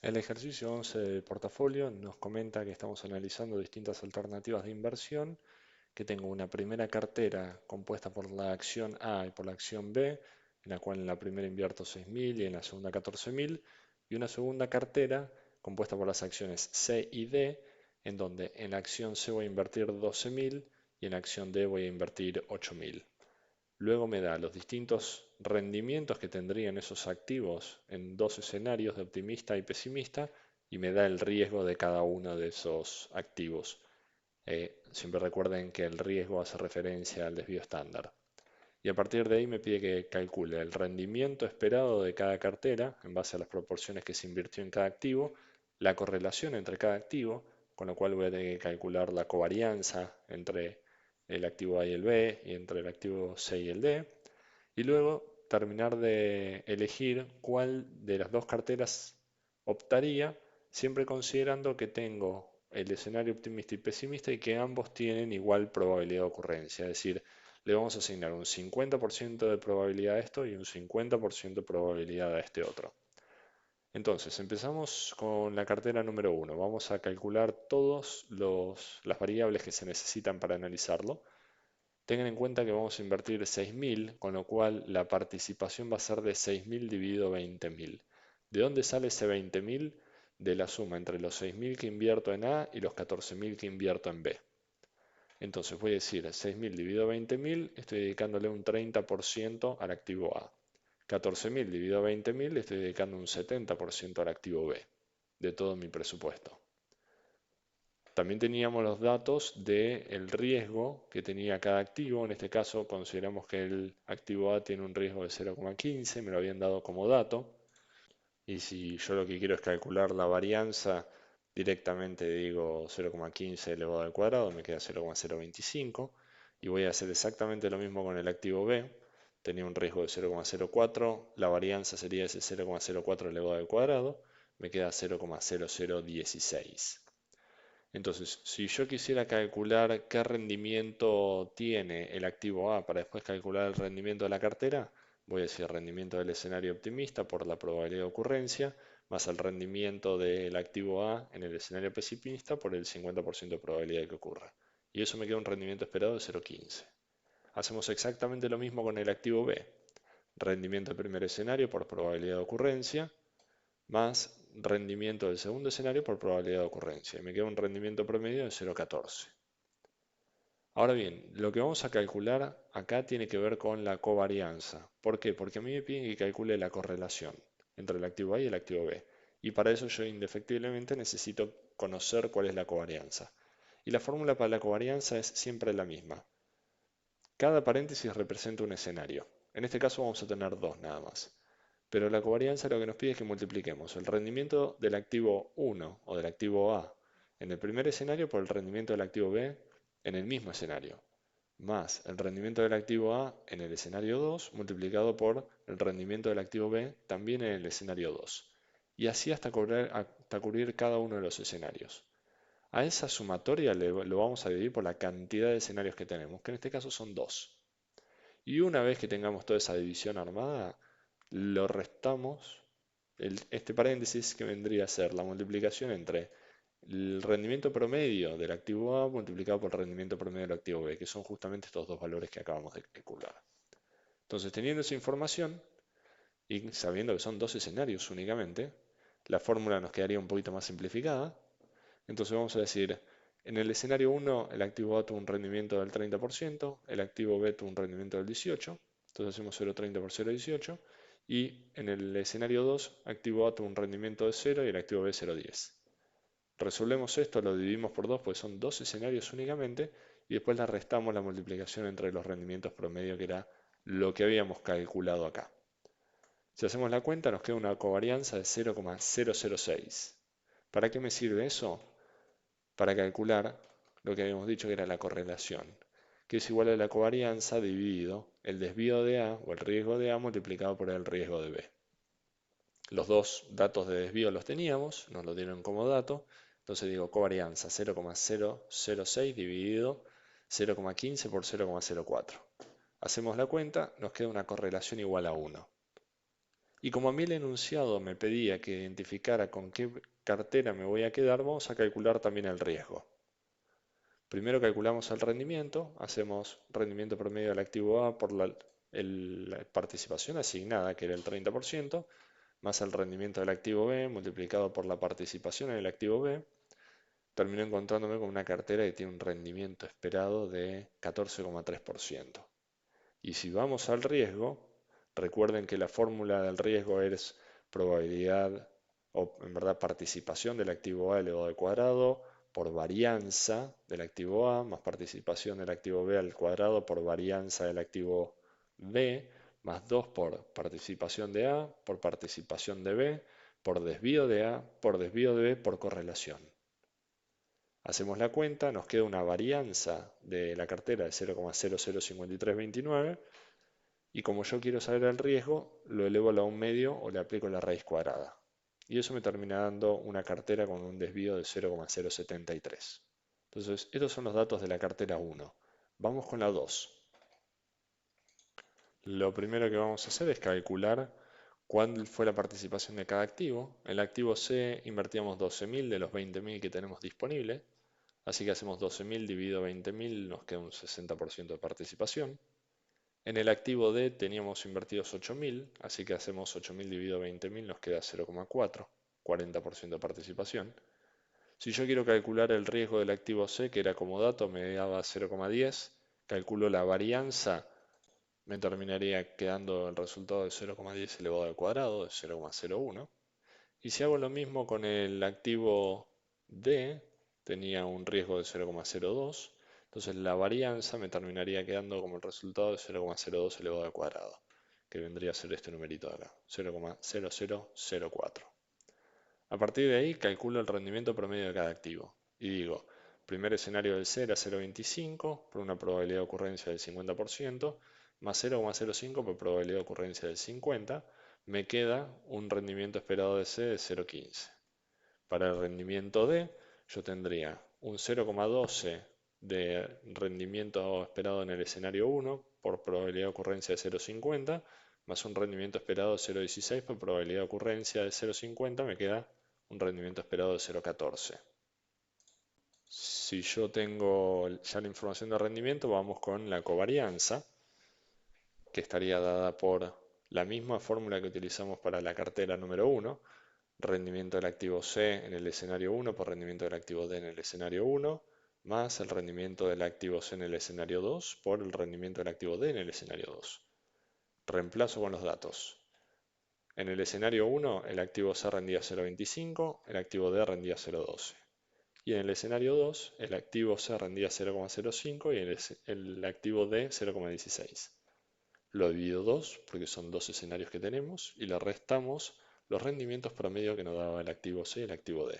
El ejercicio 11 del portafolio nos comenta que estamos analizando distintas alternativas de inversión, que tengo una primera cartera compuesta por la acción A y por la acción B, en la cual en la primera invierto 6.000 y en la segunda 14.000, y una segunda cartera compuesta por las acciones C y D, en donde en la acción C voy a invertir 12.000 y en la acción D voy a invertir 8.000. Luego me da los distintos rendimientos que tendrían esos activos en dos escenarios de optimista y pesimista y me da el riesgo de cada uno de esos activos. Siempre recuerden que el riesgo hace referencia al desvío estándar. Y a partir de ahí me pide que calcule el rendimiento esperado de cada cartera en base a las proporciones que se invirtió en cada activo, la correlación entre cada activo, con lo cual voy a tener que calcular la covarianza entre el activo A y el B y entre el activo C y el D, y luego terminar de elegir cuál de las dos carteras optaría, siempre considerando que tengo el escenario optimista y pesimista y que ambos tienen igual probabilidad de ocurrencia. Es decir, le vamos a asignar un 50% de probabilidad a esto y un 50% de probabilidad a este otro. Entonces, empezamos con la cartera número uno. Vamos a calcular todas las variables que se necesitan para analizarlo. Tengan en cuenta que vamos a invertir 6.000, con lo cual la participación va a ser de 6.000 dividido 20.000. ¿De dónde sale ese 20.000? De la suma entre los 6.000 que invierto en A y los 14.000 que invierto en B. Entonces voy a decir 6.000 dividido 20.000, estoy dedicándole un 30% al activo A. 14.000 dividido 20.000, le estoy dedicando un 70% al activo B, de todo mi presupuesto. También teníamos los datos del riesgo que tenía cada activo. En este caso consideramos que el activo A tiene un riesgo de 0,15, me lo habían dado como dato. Y si yo lo que quiero es calcular la varianza, directamente digo 0,15 elevado al cuadrado, me queda 0,025. Y voy a hacer exactamente lo mismo con el activo B. Tenía un riesgo de 0,04, la varianza sería ese 0,04 elevado al cuadrado, me queda 0,0016. Entonces, si yo quisiera calcular qué rendimiento tiene el activo A para después calcular el rendimiento de la cartera, voy a decir rendimiento del escenario optimista por la probabilidad de ocurrencia, más el rendimiento del activo A en el escenario pesimista por el 50% de probabilidad de que ocurra. Y eso me queda un rendimiento esperado de 0,15. Hacemos exactamente lo mismo con el activo B. Rendimiento del primer escenario por probabilidad de ocurrencia, más rendimiento del segundo escenario por probabilidad de ocurrencia. Y me queda un rendimiento promedio de 0,14. Ahora bien, lo que vamos a calcular acá tiene que ver con la covarianza. ¿Por qué? Porque a mí me piden que calcule la correlación entre el activo A y el activo B. Y para eso yo indefectiblemente necesito conocer cuál es la covarianza. Y la fórmula para la covarianza es siempre la misma. Cada paréntesis representa un escenario. En este caso vamos a tener dos nada más. Pero la covarianza lo que nos pide es que multipliquemos el rendimiento del activo 1 o del activo A en el primer escenario por el rendimiento del activo B en el mismo escenario, más el rendimiento del activo A en el escenario 2 multiplicado por el rendimiento del activo B también en el escenario 2. Y así hasta cubrir cada uno de los escenarios. A esa sumatoria lo vamos a dividir por la cantidad de escenarios que tenemos, que en este caso son dos. Y una vez que tengamos toda esa división armada, lo restamos, este paréntesis que vendría a ser la multiplicación entre el rendimiento promedio del activo A multiplicado por el rendimiento promedio del activo B, que son justamente estos dos valores que acabamos de calcular. Entonces, teniendo esa información y sabiendo que son dos escenarios únicamente, la fórmula nos quedaría un poquito más simplificada. Entonces vamos a decir, en el escenario 1 el activo A tuvo un rendimiento del 30%, el activo B tuvo un rendimiento del 18%, entonces hacemos 0,30 por 0,18, y en el escenario 2 activo A tuvo un rendimiento de 0 y el activo B 0,10. Resolvemos esto, lo dividimos por 2 porque son dos escenarios únicamente, y después le restamos la multiplicación entre los rendimientos promedio, que era lo que habíamos calculado acá. Si hacemos la cuenta nos queda una covarianza de 0,006. ¿Para qué me sirve eso? Para calcular lo que habíamos dicho que era la correlación, que es igual a la covarianza dividido el desvío de A o el riesgo de A multiplicado por el riesgo de B. Los dos datos de desvío los teníamos, nos lo dieron como dato, entonces digo covarianza 0,006 dividido 0,15 por 0,04. Hacemos la cuenta, nos queda una correlación igual a 1. Y como a mí el enunciado me pedía que identificara con qué cartera me voy a quedar, vamos a calcular también el riesgo. Primero calculamos el rendimiento, hacemos rendimiento promedio del activo A por la participación asignada, que era el 30%, más el rendimiento del activo B multiplicado por la participación en el activo B. Termino encontrándome con una cartera que tiene un rendimiento esperado de 14,3%. Y si vamos al riesgo, recuerden que la fórmula del riesgo es probabilidad, o en verdad participación del activo A elevado al cuadrado por varianza del activo A, más participación del activo B al cuadrado por varianza del activo B, más 2 por participación de A, por participación de B, por desvío de A, por desvío de B, por correlación. Hacemos la cuenta, nos queda una varianza de la cartera de 0,005329 y como yo quiero saber el riesgo, lo elevo a la 1 medio o le aplico la raíz cuadrada. Y eso me termina dando una cartera con un desvío de 0,073. Entonces, estos son los datos de la cartera 1. Vamos con la 2. Lo primero que vamos a hacer es calcular cuál fue la participación de cada activo. En el activo C invertíamos 12.000 de los 20.000 que tenemos disponibles. Así que hacemos 12.000 dividido 20.000, nos queda un 60% de participación. En el activo D teníamos invertidos 8.000, así que hacemos 8.000 dividido 20.000, nos queda 0,4, 40% de participación. Si yo quiero calcular el riesgo del activo C, que era como dato, me daba 0,10, calculo la varianza, me terminaría quedando el resultado de 0,10 elevado al cuadrado, de 0,01. Y si hago lo mismo con el activo D, tenía un riesgo de 0,02, entonces la varianza me terminaría quedando como el resultado de 0,02 elevado al cuadrado, que vendría a ser este numerito de acá, 0,0004. A partir de ahí calculo el rendimiento promedio de cada activo y digo, primer escenario del C era 0,25 por una probabilidad de ocurrencia del 50%, más 0,05 por probabilidad de ocurrencia del 50%, me queda un rendimiento esperado de C de 0,15. Para el rendimiento D, yo tendría un 0,12 de rendimiento esperado en el escenario 1 por probabilidad de ocurrencia de 0,50, más un rendimiento esperado de 0,16 por probabilidad de ocurrencia de 0,50, me queda un rendimiento esperado de 0,14. Si yo tengo ya la información de rendimiento, vamos con la covarianza, que estaría dada por la misma fórmula que utilizamos para la cartera número 1, rendimiento del activo C en el escenario 1 por rendimiento del activo D en el escenario 1, más el rendimiento del activo C en el escenario 2 por el rendimiento del activo D en el escenario 2. Reemplazo con los datos. En el escenario 1 el activo C rendía 0,25, el activo D rendía 0,12. Y en el escenario 2 el activo C rendía 0,05 y el activo D 0,16. Lo divido 2 porque son dos escenarios que tenemos y le restamos los rendimientos promedio que nos daba el activo C y el activo D.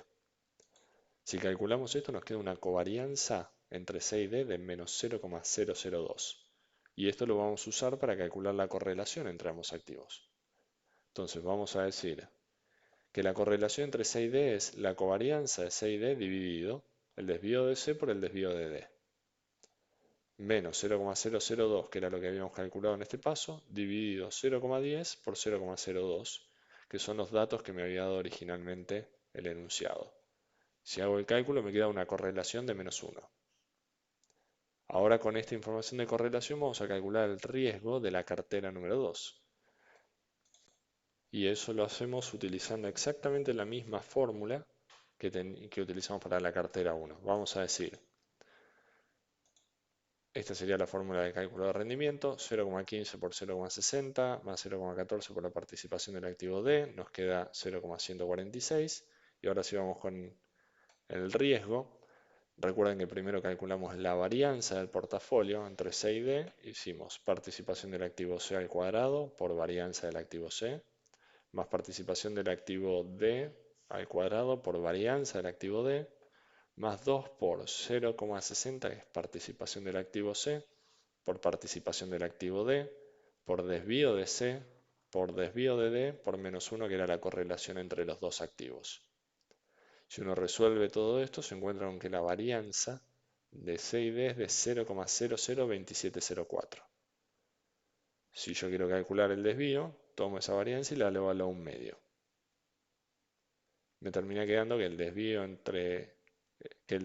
Si calculamos esto nos queda una covarianza entre C y D de menos 0,002. Y esto lo vamos a usar para calcular la correlación entre ambos activos. Entonces vamos a decir que la correlación entre C y D es la covarianza de C y D dividido el desvío de C por el desvío de D. Menos 0,002, que era lo que habíamos calculado en este paso, dividido 0,10 por 0,02, que son los datos que me había dado originalmente el enunciado. Si hago el cálculo me queda una correlación de menos 1. Ahora con esta información de correlación vamos a calcular el riesgo de la cartera número 2. Y eso lo hacemos utilizando exactamente la misma fórmula que utilizamos para la cartera 1. Vamos a decir, esta sería la fórmula de cálculo de rendimiento, 0,15 por 0,60 más 0,14 por la participación del activo D, nos queda 0,146. Y ahora sí vamos con el riesgo. Recuerden que primero calculamos la varianza del portafolio entre C y D, hicimos participación del activo C al cuadrado por varianza del activo C, más participación del activo D al cuadrado por varianza del activo D, más 2 por 0,60, que es participación del activo C, por participación del activo D, por desvío de C, por desvío de D, por menos 1, que era la correlación entre los dos activos. Si uno resuelve todo esto, se encuentra con que la varianza de C y D es de 0,002704. Si yo quiero calcular el desvío, tomo esa varianza y la elevo a la 1/2. Me termina quedando que el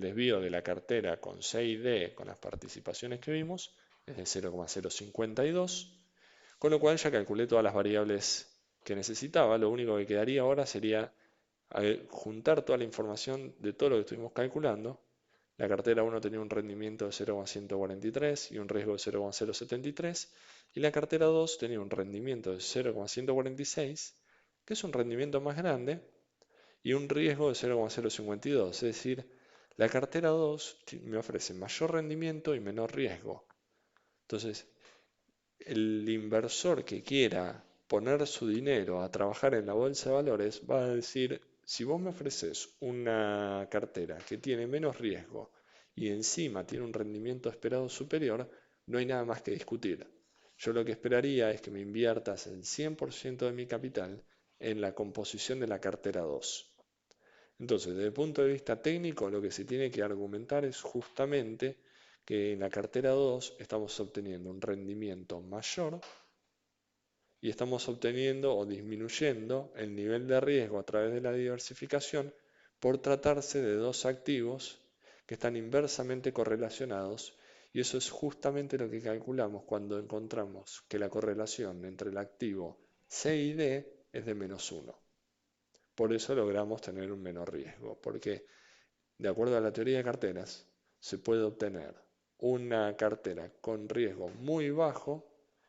desvío de la cartera con C y D, con las participaciones que vimos, es de 0,052, con lo cual ya calculé todas las variables que necesitaba. Lo único que quedaría ahora sería juntar toda la información de todo lo que estuvimos calculando. La cartera 1 tenía un rendimiento de 0,143 y un riesgo de 0,073, y la cartera 2 tenía un rendimiento de 0,146, que es un rendimiento más grande, y un riesgo de 0,052. Es decir, la cartera 2 me ofrece mayor rendimiento y menor riesgo. Entonces, el inversor que quiera poner su dinero a trabajar en la bolsa de valores va a decir, si vos me ofreces una cartera que tiene menos riesgo y encima tiene un rendimiento esperado superior, no hay nada más que discutir. Yo lo que esperaría es que me inviertas el 100% de mi capital en la composición de la cartera 2. Entonces, desde el punto de vista técnico, lo que se tiene que argumentar es justamente que en la cartera 2 estamos obteniendo un rendimiento mayor y estamos obteniendo o disminuyendo el nivel de riesgo a través de la diversificación por tratarse de dos activos que están inversamente correlacionados, y eso es justamente lo que calculamos cuando encontramos que la correlación entre el activo C y D es de -1. Por eso logramos tener un menor riesgo, porque de acuerdo a la teoría de carteras, se puede obtener una cartera con riesgo muy bajo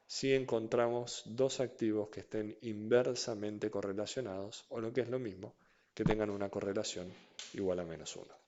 si encontramos dos activos que estén inversamente correlacionados, o lo que es lo mismo, que tengan una correlación igual a -1.